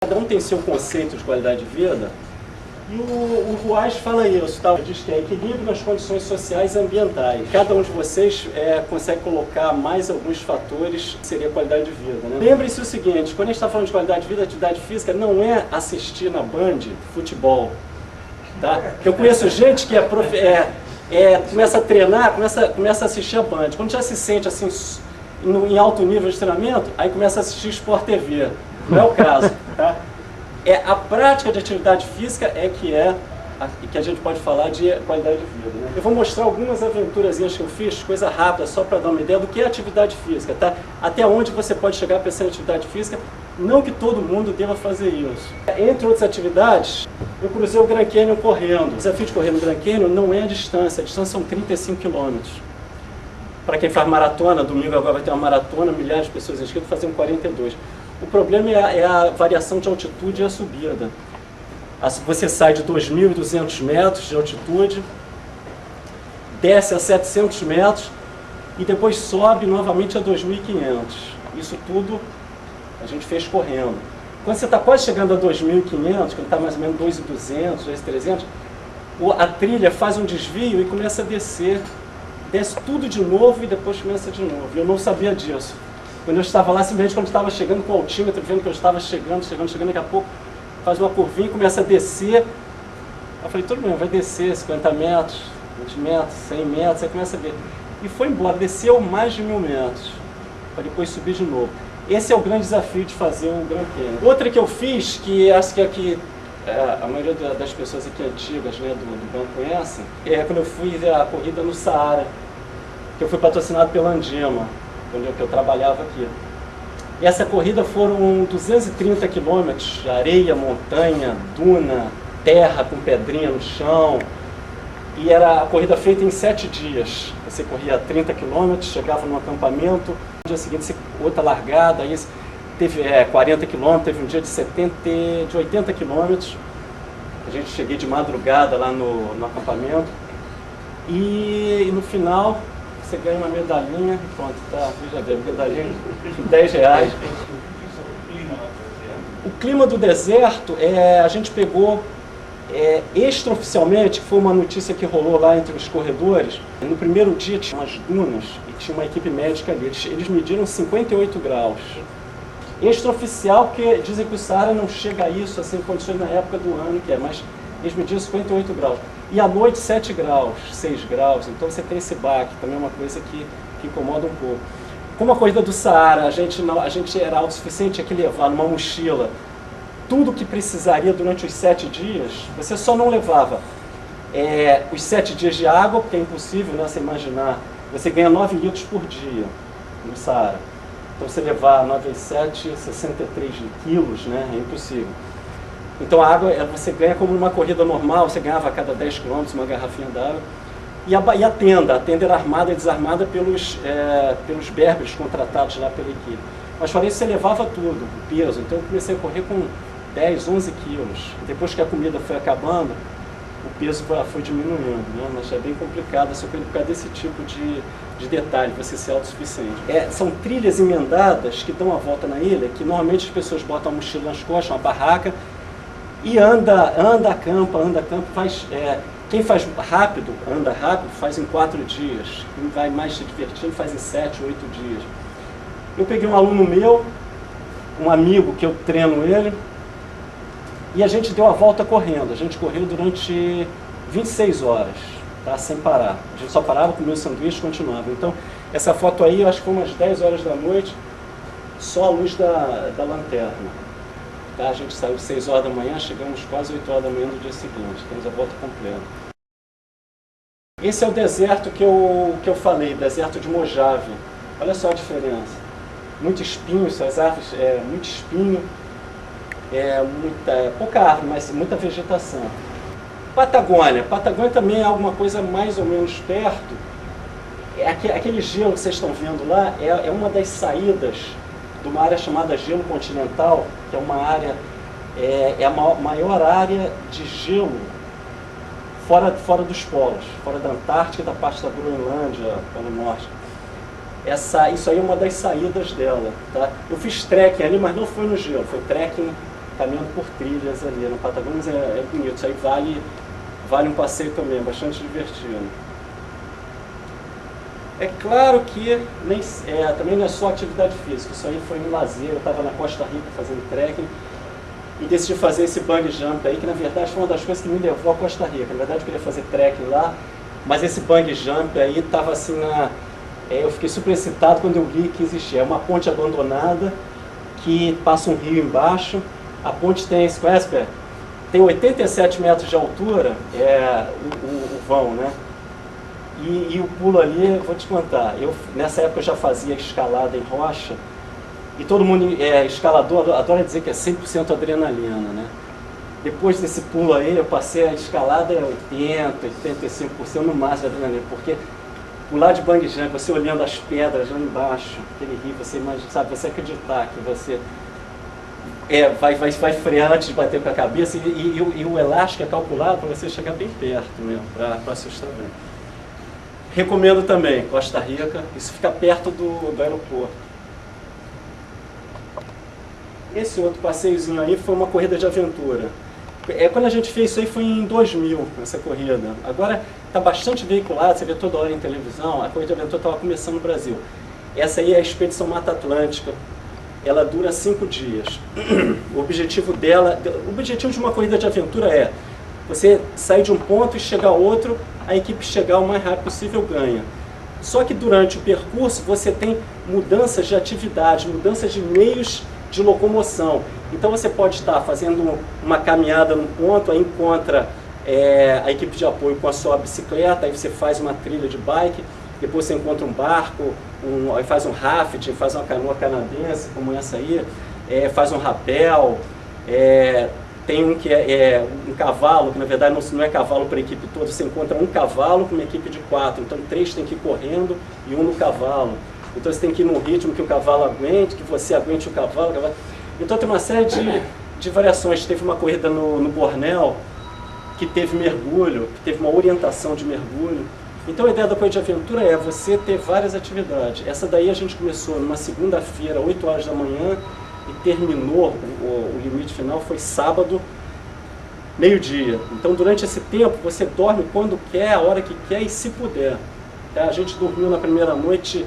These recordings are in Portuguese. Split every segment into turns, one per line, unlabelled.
Cada um tem seu conceito de qualidade de vida, e o Ruais fala isso, tá? Diz que é equilíbrio nas condições sociais e ambientais. Cada um de vocês consegue colocar mais alguns fatores que seria qualidade de vida, né? Lembre-se o seguinte, quando a gente está falando de qualidade de vida, atividade física não é assistir na Band futebol, tá? Eu conheço gente que começa a treinar, começa a assistir a Band. Quando já se sente assim em alto nível de treinamento, aí começa a assistir Sport TV. Não é o caso, tá? A prática de atividade física que a gente pode falar de qualidade de vida, né? Eu vou mostrar algumas aventurazinhas que eu fiz, coisa rápida, só para dar uma ideia do que é atividade física, tá? Até onde você pode chegar pensando em atividade física, não que todo mundo deva fazer isso. Entre outras atividades, eu cruzei o Grand Canyon correndo. O desafio de correr no Grand Canyon não é a distância são 35 quilômetros. Para quem faz maratona, domingo agora vai ter uma maratona, milhares de pessoas inscritas, fazer um 42. O problema é a variação de altitude e a subida. Você sai de 2.200 metros de altitude, desce a 700 metros e depois sobe novamente a 2.500. Isso tudo a gente fez correndo. Quando você está quase chegando a 2.500, quando está mais ou menos 2.200, 2.300, a trilha faz um desvio e começa a descer. Desce tudo de novo e depois começa de novo. Eu não sabia disso. Quando eu estava lá, simplesmente quando eu estava chegando com o altímetro, vendo que eu estava chegando, daqui a pouco faz uma curvinha e começa a descer. Eu falei, tudo bem, vai descer 50 metros, 20 metros, 100 metros, aí começa a ver. E foi embora, desceu mais de 1.000 metros, para depois subir de novo. Esse é o grande desafio de fazer o Grand Canyon. Outra que eu fiz, que acho que aqui a maioria das pessoas aqui antigas, né, do banco conhecem, é quando eu fui a corrida no Saara, que eu fui patrocinado pela Andima, onde eu trabalhava aqui. E essa corrida foram 230 quilômetros, areia, montanha, duna, terra com pedrinha no chão. E era a corrida feita em 7 dias. Você corria 30 quilômetros, chegava num acampamento, no dia seguinte outra largada, aí teve 40 quilômetros, teve um dia de 80 quilômetros. A gente cheguei de madrugada lá no acampamento. E no final você ganha uma medalhinha, pronto, tá, veja bem, medalhinha de 10 reais. O clima do deserto, a gente pegou extraoficialmente, que foi uma notícia que rolou lá entre os corredores. No primeiro dia tinha umas dunas e tinha uma equipe médica ali, eles mediram 58 graus. Extraoficial, porque dizem que o Saara não chega a isso, assim, condições na época do ano que é, mas eles mediram 58 graus. E à noite 7 graus, 6 graus, então você tem esse baque, também é uma coisa que incomoda um pouco. Como a corrida do Saara, a gente era autossuficiente, tinha que levar numa mochila tudo que precisaria durante os 7 dias, você só não levava os 7 dias de água, porque é impossível, né, você imaginar, você ganha 9 litros por dia no Saara. Então você levar 9 vezes 7, 63 quilos, né, é impossível. Então a água você ganha como numa corrida normal, você ganhava a cada 10 km uma garrafinha d'água. E a tenda era armada e desarmada pelos berberes contratados lá pela equipe. Mas fora isso, você levava tudo, o peso. Então eu comecei a correr com 10, 11 quilos. Depois que a comida foi acabando, o peso foi diminuindo, né? Mas é bem complicado essa coisa por causa desse tipo de detalhe, você ser autossuficiente. São trilhas emendadas que dão a volta na ilha, que normalmente as pessoas botam a mochila nas costas, uma barraca, e anda, acampa, quem faz rápido, anda rápido, faz em 4 dias. Quem vai mais se divertindo faz em 7, 8 dias. Eu peguei um aluno meu, um amigo que eu treino ele, e a gente deu a volta correndo. A gente correu durante 26 horas, tá? Sem parar. A gente só parava, comia o sanduíche e continuava. Então, essa foto aí, eu acho que foi umas 10 horas da noite, só a luz da lanterna. Tá? A gente saiu 6 horas da manhã, chegamos quase 8 horas da manhã do dia seguinte. Temos a volta completa. Esse é o deserto que eu falei, deserto de Mojave. Olha só a diferença. Muito espinho, essas árvores, muito espinho, pouca árvore, mas muita vegetação. Patagônia também é alguma coisa mais ou menos perto. Aquele gelo que vocês estão vendo lá é uma das saídas de uma área chamada gelo continental, que é uma área, a maior área de gelo fora dos polos, fora da Antártica e da parte da Groenlândia, pelo norte. Isso aí é uma das saídas dela, tá? Eu fiz trekking ali, mas não foi no gelo, foi trekking caminhando por trilhas ali no Patagonia, é bonito, isso aí vale um passeio também, é bastante divertido. É claro que também não é só atividade física, isso aí foi um lazer. Eu estava na Costa Rica fazendo trekking e decidi fazer esse bungee jump aí, que na verdade foi uma das coisas que me levou à Costa Rica. Na verdade eu queria fazer trekking lá, mas esse bungee jump aí estava assim eu fiquei super excitado quando eu vi que existia. É uma ponte abandonada que passa um rio embaixo. A ponte tem, você conhece, Pé? Tem 87 metros de altura, o vão, né? E o pulo ali, vou te contar, nessa época eu já fazia escalada em rocha, e todo mundo, escalador, adora dizer que é 100% adrenalina, né? Depois desse pulo aí, eu passei a escalada 80%, 85% no máximo de adrenalina, porque pular de bungee jump, você olhando as pedras lá embaixo, aquele rio, você imagina, sabe, você acreditar que você vai frear antes de bater com a cabeça, e o elástico é calculado para você chegar bem perto mesmo, para assustar bem. Recomendo também Costa Rica, isso fica perto do aeroporto. Esse outro passeiozinho aí foi uma corrida de aventura. Quando a gente fez isso aí foi em 2000, essa corrida. Agora está bastante veiculado, você vê toda hora em televisão, a corrida de aventura estava começando no Brasil. Essa aí é a Expedição Mata Atlântica, ela dura 5 dias. O objetivo de uma corrida de aventura é você sair de um ponto e chegar a outro, a equipe chegar o mais rápido possível ganha. Só que durante o percurso você tem mudanças de atividade, mudanças de meios de locomoção. Então você pode estar fazendo uma caminhada num ponto, aí encontra a equipe de apoio com a sua bicicleta, aí você faz uma trilha de bike, depois você encontra um barco, aí faz um rafting, faz uma canoa canadense como essa aí, faz um rapel, tem um que é um cavalo, que na verdade não é cavalo para a equipe toda, você encontra um cavalo com uma equipe de 4, então 3 tem que ir correndo e 1 no cavalo. Então você tem que ir num ritmo que o cavalo aguente, que você aguente o cavalo. Então tem uma série de variações. Teve uma corrida no Bornéu que teve mergulho, que teve uma orientação de mergulho. Então a ideia da corrida de aventura é você ter várias atividades. Essa daí a gente começou numa segunda-feira, 8 horas da manhã, e terminou, o limite final foi sábado, meio-dia. Então durante esse tempo você dorme quando quer, a hora que quer e se puder. Tá? A gente dormiu na primeira noite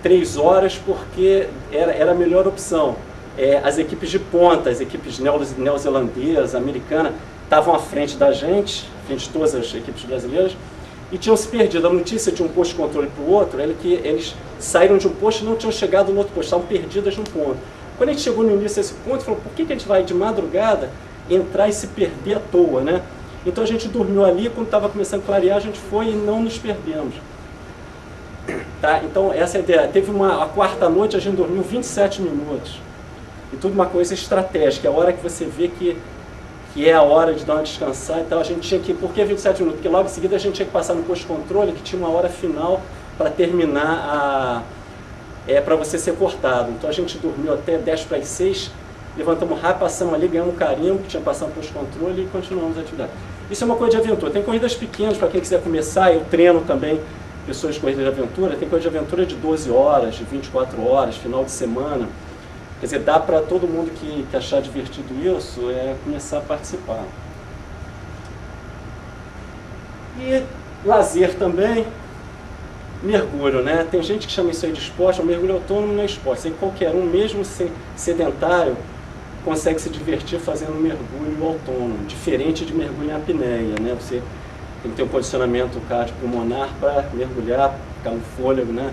3 horas porque era a melhor opção. As equipes de ponta, as equipes neozelandesas, americanas, estavam à frente da gente, à frente de todas as equipes brasileiras, e tinham se perdido. A notícia de um posto de controle para o outro era que eles saíram de um posto e não tinham chegado no outro posto, estavam perdidas num ponto. Quando a gente chegou no início desse ponto, falou, por que a gente vai de madrugada entrar e se perder à toa, né? Então a gente dormiu ali, quando estava começando a clarear, a gente foi e não nos perdemos. Tá? Então essa é a ideia. Teve a quarta noite, a gente dormiu 27 minutos. E tudo uma coisa estratégica, é a hora que você vê que é a hora de dar uma descansar. Então a gente tinha que, por que 27 minutos? Porque logo em seguida a gente tinha que passar no posto de controle, que tinha uma hora final para terminar para você ser cortado. Então a gente dormiu até 10 para as 6, levantamos rápido, passamos ali, ganhamos um carimbo, que tinha passado no posto de controle e continuamos a atividade. Isso é uma coisa de aventura. Tem corridas pequenas para quem quiser começar, eu treino também pessoas de corrida de aventura, tem corrida de aventura de 12 horas, de 24 horas, final de semana. Quer dizer, dá para todo mundo que achar divertido isso, começar a participar. E lazer também, mergulho, né? Tem gente que chama isso aí de esporte, o mergulho autônomo não é esporte. Isso aí qualquer um, mesmo sedentário, consegue se divertir fazendo mergulho autônomo, diferente de mergulho em apneia, né? Você tem que ter um condicionamento cardiopulmonar para mergulhar, ficar no fôlego, né?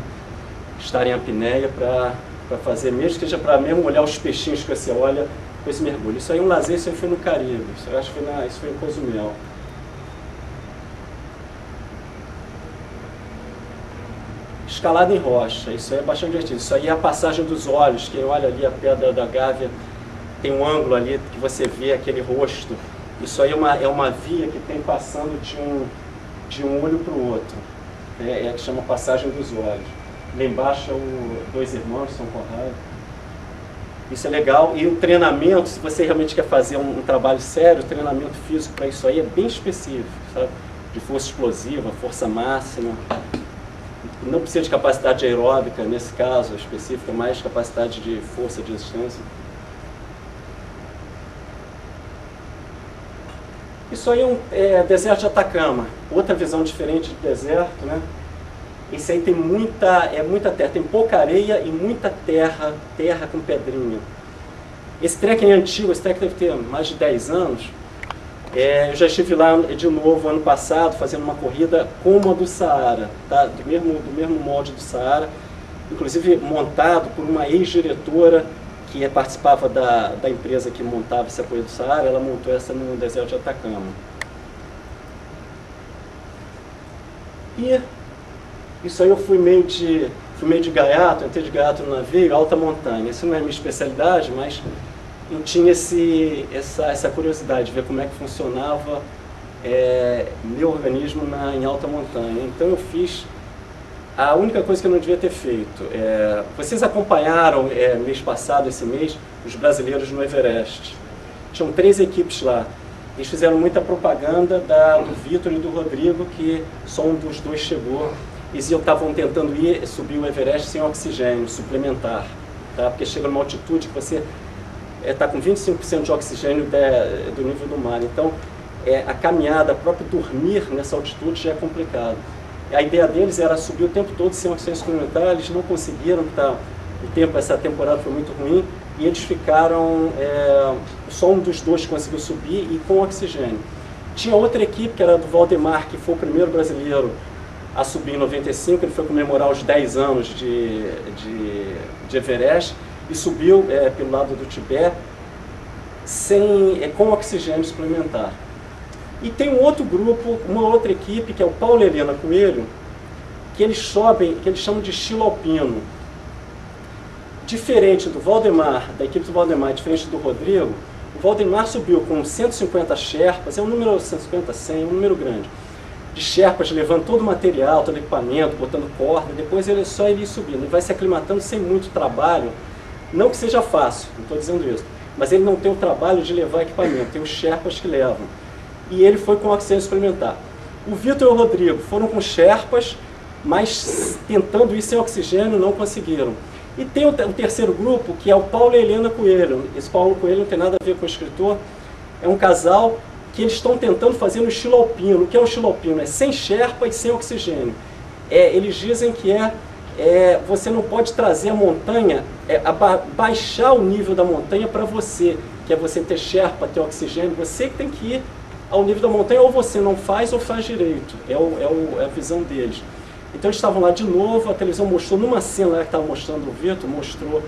Estar em apneia para fazer, mesmo que seja para mesmo olhar os peixinhos que você olha com esse mergulho. Isso aí é um lazer, isso aí foi no Caribe, isso eu acho que isso foi em Cozumel. Escalada em rocha, isso aí é bastante divertido. Isso aí é a passagem dos olhos, quem olha ali a Pedra da Gávea, tem um ângulo ali que você vê aquele rosto. Isso aí é uma via que tem passando de um olho para o outro. É que chama passagem dos olhos. Lá embaixo é o Dois Irmãos, São Conrado. Isso é legal. E o treinamento, se você realmente quer fazer um trabalho sério, o treinamento físico para isso aí é bem específico, sabe? De força explosiva, força máxima. Não precisa de capacidade aeróbica, nesse caso específico, mais capacidade de força de resistência. Isso aí é deserto de Atacama, outra visão diferente de deserto, né? Esse aí tem muita terra, tem pouca areia e muita terra com pedrinha. Esse trekking é antigo, esse trekking deve ter mais de 10 anos. Eu já estive lá de novo ano passado, fazendo uma corrida como a do Saara, tá? do mesmo molde do Saara, inclusive montado por uma ex-diretora que participava da empresa que montava essa corrida do Saara. Ela montou essa no deserto de Atacama. E isso aí eu fui meio de gaiato, entrei de gaiato no navio, alta montanha. Isso não é minha especialidade, mas eu tinha essa curiosidade de ver como é que funcionava meu organismo em alta montanha. Então eu fiz a única coisa que eu não devia ter feito. Vocês acompanharam mês passado, esse mês, os brasileiros no Everest. Tinham 3 equipes lá. Eles fizeram muita propaganda do Vitor e do Rodrigo, que só um dos dois chegou. Eles estavam tentando subir o Everest sem oxigênio suplementar, tá? Porque chega numa altitude que você está com 25% de oxigênio do nível do mar. Então, a caminhada, próprio dormir nessa altitude já é complicado. A ideia deles era subir o tempo todo sem oxigênio suplementar. Eles não conseguiram, essa temporada foi muito ruim, e eles ficaram, só um dos dois conseguiu subir e com oxigênio. Tinha outra equipe, que era do Valdemar, que foi o primeiro brasileiro a subir em 95, ele foi comemorar os 10 anos de Everest, e subiu pelo lado do Tibete com oxigênio suplementar. E tem um outro grupo, uma outra equipe, que é o Paulo e Helena Coelho, que eles sobem, que eles chamam de estilo alpino. Diferente do Valdemar, da equipe do Valdemar, diferente do Rodrigo, o Valdemar subiu com 150 Sherpas, é um número 150, 100, um número grande, de Sherpas, levando todo o material, todo o equipamento, botando corda. Depois ele só iria subindo, ele vai se aclimatando sem muito trabalho. Não que seja fácil, não estou dizendo isso, mas ele não tem o trabalho de levar equipamento, tem os Sherpas que levam. E ele foi com oxigênio suplementar. O Vitor e o Rodrigo foram com Sherpas, mas tentando ir sem oxigênio, não conseguiram. E tem o terceiro grupo, que é o Paulo e Helena Coelho. Esse Paulo Coelho não tem nada a ver com o escritor, é um casal que eles estão tentando fazer no estilo alpino. O que é o estilo alpino? É sem Sherpa e sem oxigênio. Eles dizem que você não pode trazer a montanha, baixar o nível da montanha para você, que é você ter Sherpa, ter oxigênio. Você que tem que ir ao nível da montanha, ou você não faz ou faz direito. É a visão deles. Então eles estavam lá de novo, a televisão mostrou, numa cena lá que estava mostrando o Vitor, mostrou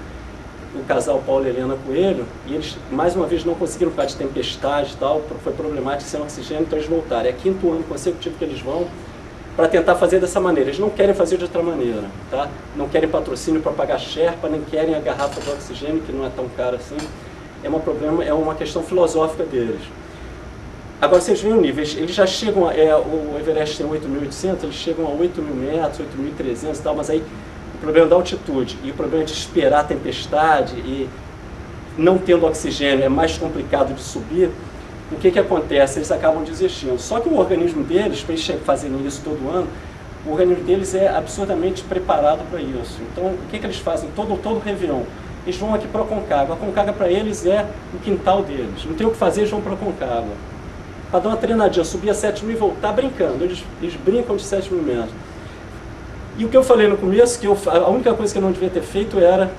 o casal Paulo e Helena Coelho, e eles mais uma vez não conseguiram por causa de tempestade e tal, foi problemático sem oxigênio, então eles voltaram. É o 5º ano consecutivo que eles vão para tentar fazer dessa maneira. Eles não querem fazer de outra maneira, tá? Não querem patrocínio para pagar Sherpa, nem querem a garrafa de oxigênio, que não é tão cara assim. É uma questão filosófica deles. Agora vocês veem o nível, eles já chegam, o Everest tem 8.800, eles chegam a 8.000 metros, 8.300 e tal, mas aí o problema da altitude e o problema de esperar a tempestade e não tendo oxigênio é mais complicado de subir. O que acontece? Eles acabam desistindo. Só que o organismo deles, para eles fazerem isso todo ano, o organismo deles é absurdamente preparado para isso. Então, o que eles fazem? Todo Réveillon, eles vão aqui para a Aconcagua. A Aconcagua para eles é o quintal deles. Não tem o que fazer, eles vão para a Aconcagua. Para dar uma treinadinha, subir a 7.000 e voltar brincando. Eles brincam de 7.000 metros. E o que eu falei no começo, que a única coisa que eu não devia ter feito era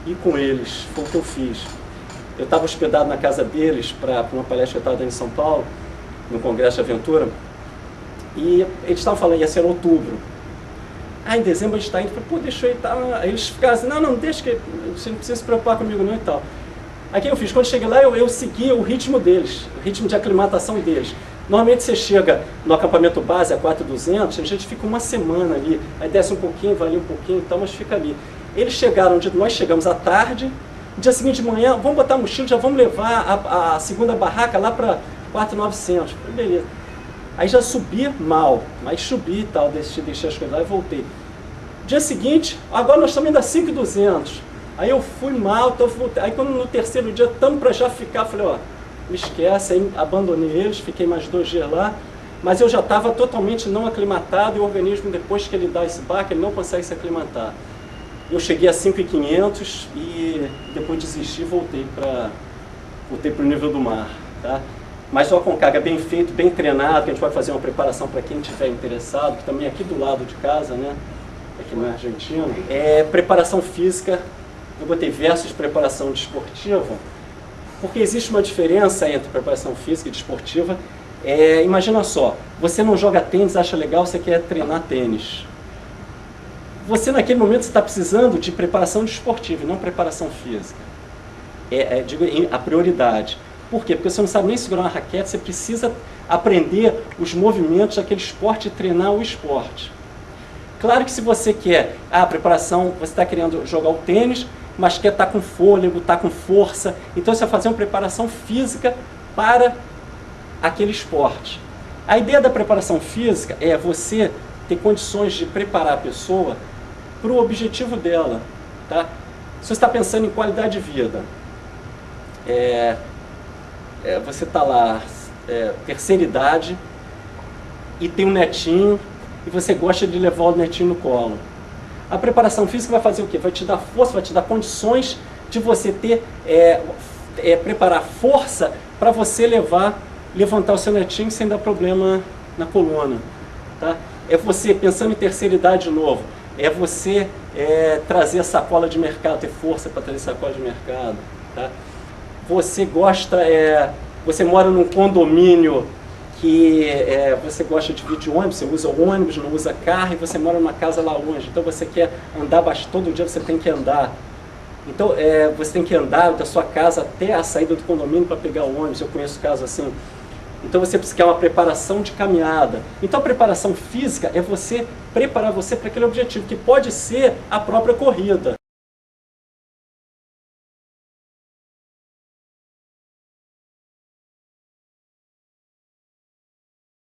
ir com eles. Foi o que eu fiz. Eu estava hospedado na casa deles para uma palestra que eu estava dando em São Paulo, no Congresso de Aventura, e eles estavam falando, ia ser em outubro. Em dezembro a gente está indo, pô, deixa eu ir, tá? Aí eles ficaram assim, não, deixa que você não precisa se preocupar comigo não e tal. Aí o que eu fiz? Quando eu cheguei lá, eu segui o ritmo deles, o ritmo de aclimatação deles. Normalmente você chega no acampamento base a 4.200, a gente fica uma semana ali, aí desce um pouquinho, vai ali um pouquinho e tal, mas fica ali. Eles chegaram, nós chegamos à tarde, no dia seguinte de manhã, vamos botar a mochila, já vamos levar a segunda barraca lá para 4.900. Beleza. Aí já subi mal, mas subi e tal, deixei as coisas lá e voltei. Dia seguinte, agora nós estamos indo a 5.200. Aí eu fui mal, então voltei. Aí quando no terceiro dia estamos para já ficar, falei, ó, me esquece, aí abandonei eles, fiquei mais 2 dias lá, mas eu já estava totalmente não aclimatado e o organismo, depois que ele dá esse baque, ele não consegue se aclimatar. Eu cheguei a 5.500 e depois desisti e voltei para o nível do mar, tá? Mas o Aconcagua bem feito, bem treinado, que a gente vai fazer uma preparação para quem estiver interessado, que também é aqui do lado de casa, né? Aqui na Argentina. Preparação física, eu botei versus preparação desportiva, porque existe uma diferença entre preparação física e desportiva. Imagina só, você não joga tênis, acha legal, você quer treinar tênis. Você naquele momento está precisando de preparação desportiva e não preparação física. Digo, a prioridade. Por quê? Porque você não sabe nem segurar uma raquete, você precisa aprender os movimentos daquele esporte e treinar o esporte. Claro que se você quer a preparação, você está querendo jogar o tênis, mas quer estar com fôlego, estar com força, então você vai fazer uma preparação física para aquele esporte. A ideia da preparação física é você ter condições de preparar a pessoa para o objetivo dela. Tá? Se você está pensando em qualidade de vida, você está lá, terceira idade, e tem um netinho, e você gosta de levar o netinho no colo. A preparação física vai fazer o quê? Vai te dar força, vai te dar condições de você ter, preparar força para você levantar o seu netinho sem dar problema na coluna. Tá? É você, pensando em terceira idade de novo, é você trazer a sacola de mercado, ter força para trazer sacola de mercado. Tá? Você gosta, você mora num condomínio que você gosta de vir de ônibus, você usa o ônibus, não usa carro, e você mora numa casa lá longe, então você quer andar bastante, todo dia você tem que andar. Então você tem que andar da sua casa até a saída do condomínio para pegar o ônibus, eu conheço casos assim. Então você precisa ter uma preparação de caminhada. Então a preparação física é você preparar você para aquele objetivo, que pode ser a própria corrida.